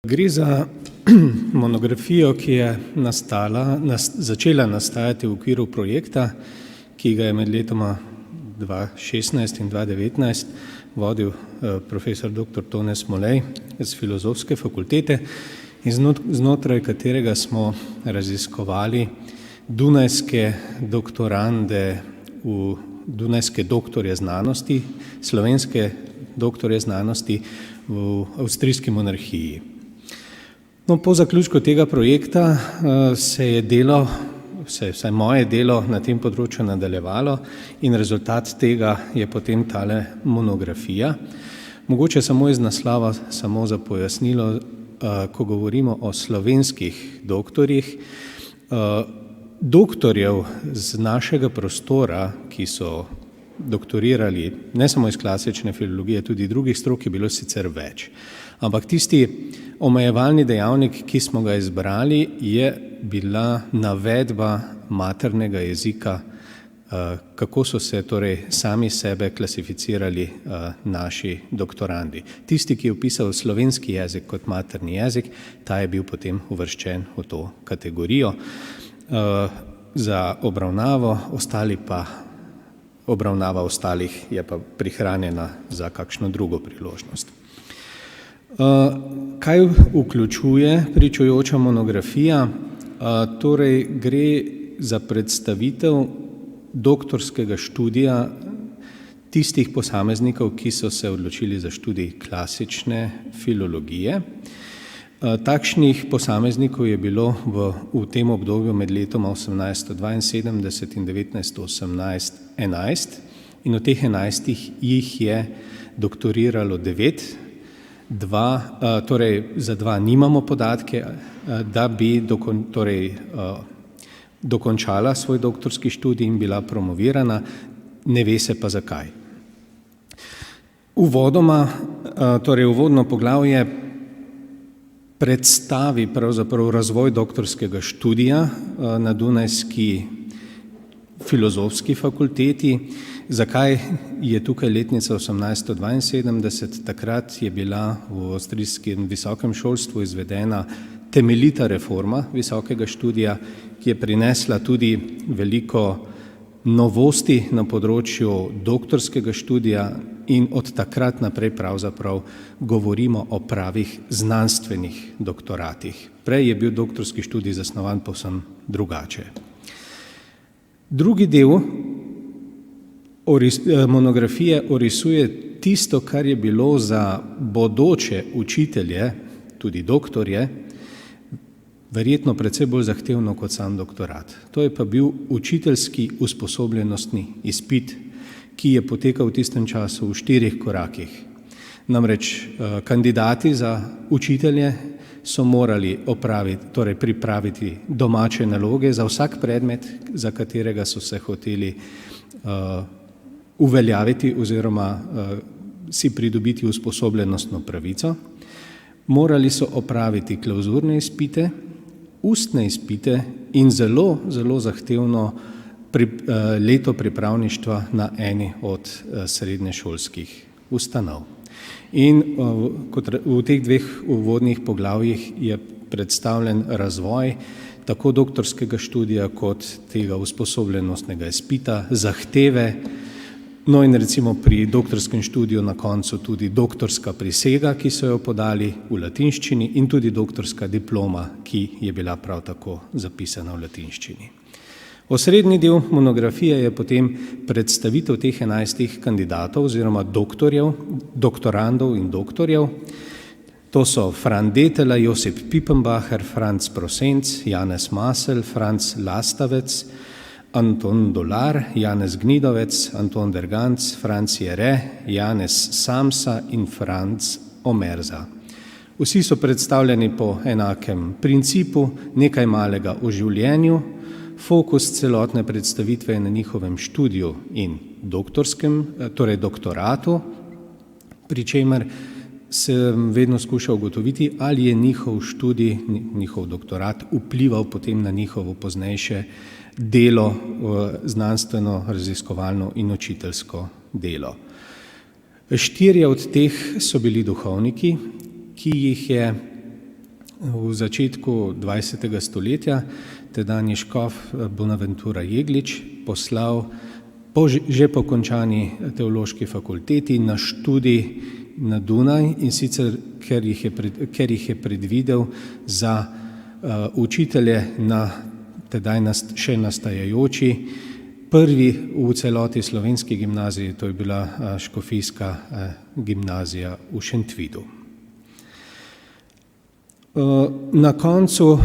Gre za monografijo, ki je začela nastajati v okviru projekta, ki ga je med letoma 2016 in 2019 vodil profesor dr. Tone Smolej z Filozofske fakultete in znotraj katerega smo raziskovali dunajske doktorande dunajske doktorje znanosti, slovenske doktorje znanosti v avstrijski monarhiji. No, po zaključku tega projekta se je vsaj moje delo na tem področju nadaljevalo in rezultat tega je potem tale monografija. Mogoče samo iz naslova, samo za pojasnilo, ko govorimo o slovenskih doktorjih, doktorjev z našega prostora, ki so doktorirali ne samo iz klasične filologije, tudi drugih strok, je bilo sicer več. Ampak tisti omejevalni dejavnik, ki smo ga izbrali, je bila navedba maternega jezika, kako so se torej sami sebe klasificirali naši doktorandi. Tisti, ki je vpisal slovenski jezik kot materni jezik, ta je bil potem uvrščen v to kategorijo za obravnavo, obravnava ostalih je pa prihranjena za kakšno drugo priložnost. Kaj vključuje pričujoča monografija? Torej gre za predstavitev doktorskega študija tistih posameznikov, ki so se odločili za študij klasične filologije. Takšnih posameznikov je bilo v tem obdobju med letoma 1872 in 1918 11 in od teh 11 jih je doktoriralo 9. Torej za 2 nimamo podatke, da bi dokončala svoj doktorski študij in bila promovirana, ne ve se pa zakaj. Uvodno poglavje predstavi pravzaprav razvoj doktorskega študija na Dunajski filozofski fakulteti. Zakaj je tukaj letnica 1872? Takrat je bila v avstrijskem visokem šolstvu izvedena temeljita reforma visokega študija, ki je prinesla tudi veliko novosti na področju doktorskega študija in od takrat naprej pravzaprav govorimo o pravih znanstvenih doktoratih. Prej je bil doktorski študij zasnovan povsem drugače. Drugi del monografije orisuje tisto, kar je bilo za bodoče učitelje, tudi doktorje, verjetno precej bolj zahtevno kot sam doktorat. To je pa bil učiteljski usposobljenostni izpit, ki je potekal v tistem času v 4 korakih. Namreč kandidati za učitelje so morali pripraviti domače naloge za vsak predmet, za katerega so se hoteli uveljaviti oziroma si pridobiti usposobljenostno pravico. Morali so opraviti klavzurne izpite, ustne izpite in zelo, zelo zahtevno leto pripravništva na eni od srednješolskih ustanov. In v teh 2 uvodnih poglavjih je predstavljen razvoj tako doktorskega študija kot tega usposobljenostnega izpita, zahteve, no in recimo pri doktorskem študiju na koncu tudi doktorska prisega, ki so jo podali v latinščini in tudi doktorska diploma, ki je bila prav tako zapisana v latinščini. Osrednji del monografije je potem predstavitev teh 11 kandidatov oziroma doktorandov in doktorjev. To so Fran Detela, Josip Pipenbacher, Franc Prosenc, Janez Masel, Franc Lastavec, Anton Dolar, Janez Gnidovec, Anton Derganc, Franc Jere, Janez Samsa in Franc Omerza. Vsi so predstavljeni po enakem principu, nekaj malega o življenju, fokus celotne predstavitve je na njihovem študiju in doktoratu, pri čemer sem vedno skušal ugotoviti, ali je njihov študij, njihov doktorat vplival potem na njihovo poznejše delo, znanstveno, raziskovalno in učiteljsko delo. 4 od teh so bili duhovniki, ki jih je V začetku 20. stoletja tedanji škof Bonaventura Jeglič poslal že po končani teološki fakulteti na študij na Dunaj, in sicer ker jih je predvidel za učitelje na tedaj še nastajajoči prvi v celoti slovenski gimnaziji, to je bila škofijska gimnazija v Šentvidu. Na koncu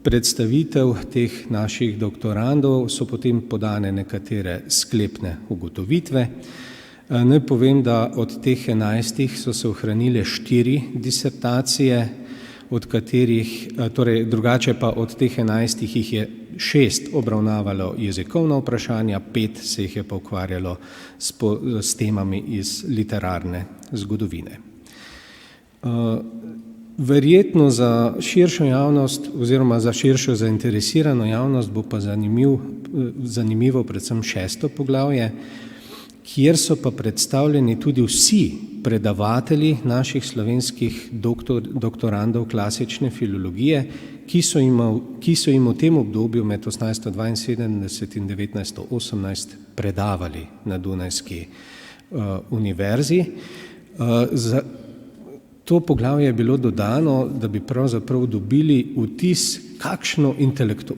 predstavitev teh naših doktorandov so potem podane nekatere sklepne ugotovitve. Naj povem, da od teh 11 so se ohranile 4 disertacije, od katerih, torej drugače pa od teh 11 jih je 6 obravnavalo jezikovna vprašanja, 5 se jih je pa ukvarjalo s temami iz literarne zgodovine. Verjetno za širšo javnost oziroma za širšo zainteresirano javnost bo pa zanimivo predvsem 6. poglavje, kjer so pa predstavljeni tudi vsi predavatelji naših slovenskih doktorandov klasične filologije, ki so jim v tem obdobju med 1872 in 1918 predavali na Dunajski univerzi. To poglavje je bilo dodano, da bi pravzaprav dobili vtis,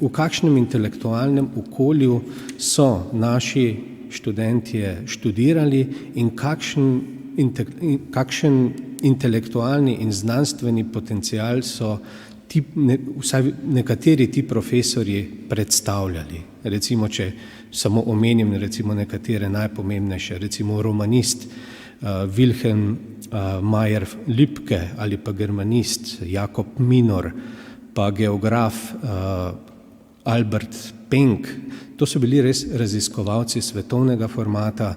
v kakšnem intelektualnem okolju so naši študentje študirali in kakšen intelektualni in znanstveni potencial so vsaj nekateri ti profesorji predstavljali. Recimo, če samo omenim nekatere najpomembnejše, recimo romanist Wilhelm Meyer Lübke ali pa germanist Jakob Minor, pa geograf Albert Penck. To so bili res raziskovalci svetovnega formata,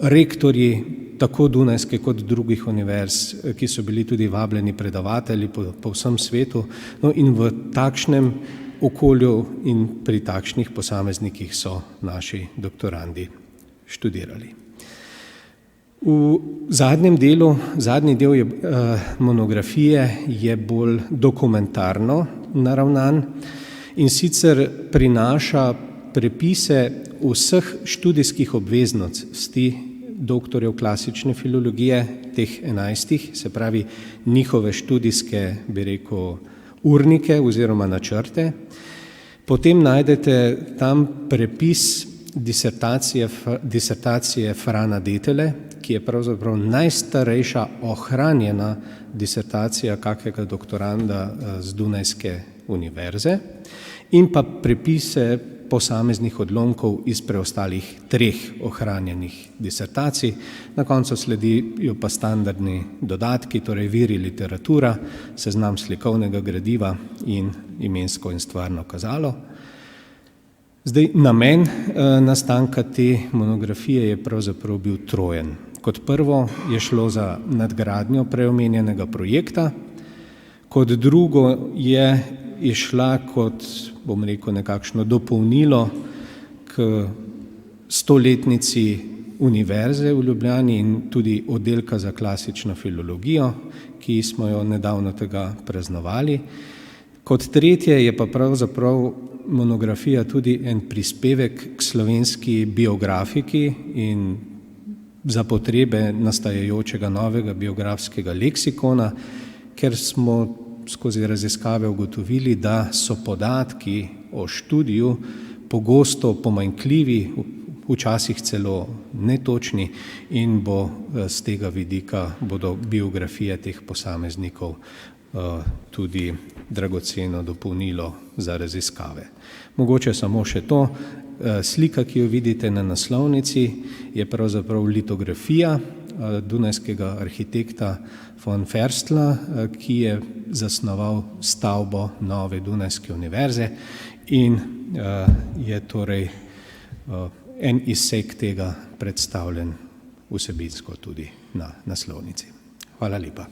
rektorji tako Dunajske kot drugih univerz, ki so bili tudi vabljeni predavatelji po vsem svetu. No, in v takšnem okolju in pri takšnih posameznikih so naši doktorandi študirali. Zadnji del monografije je bolj dokumentarno naravnan, in sicer prinaša prepise vseh študijskih obveznosti doktorjev klasične filologije, teh 11, se pravi njihove študijske, bi rekel, urnike oziroma načrte. Potem najdete tam prepis disertacije Frana Detele, ki je pravzaprav najstarejša ohranjena disertacija kakega doktoranda z Dunajske univerze, in pa prepise posameznih odlomkov iz preostalih 3 ohranjenih disertacij. Na koncu sledijo pa standardni dodatki, torej viri, literatura, seznam slikovnega gradiva in imensko in stvarno kazalo. Zdaj, namen nastanka te monografije je pravzaprav bil trojen. Kot prvo je šlo za nadgradnjo preomenjenega projekta, kot drugo je šla kot, bom rekel, nekakšno dopolnilo k 100-letnici Univerze v Ljubljani in tudi oddelka za klasično filologijo, ki smo jo nedavno tega praznovali. Kot tretje je pa pravzaprav monografija tudi en prispevek k slovenski biografiki in za potrebe nastajajočega novega biografskega leksikona, ker smo skozi raziskave ugotovili, da so podatki o študiju pogosto pomanjkljivi, včasih celo netočni, in bo z tega vidika bodo biografije teh posameznikov tudi dragoceno dopolnilo za raziskave. Mogoče samo še to, slika, ki jo vidite na naslovnici, je pravzaprav litografija dunajskega arhitekta von Ferstla, ki je zasnoval stavbo nove Dunajske univerze, in je torej en izsek tega predstavljen vsebinsko tudi na naslovnici. Hvala lepa.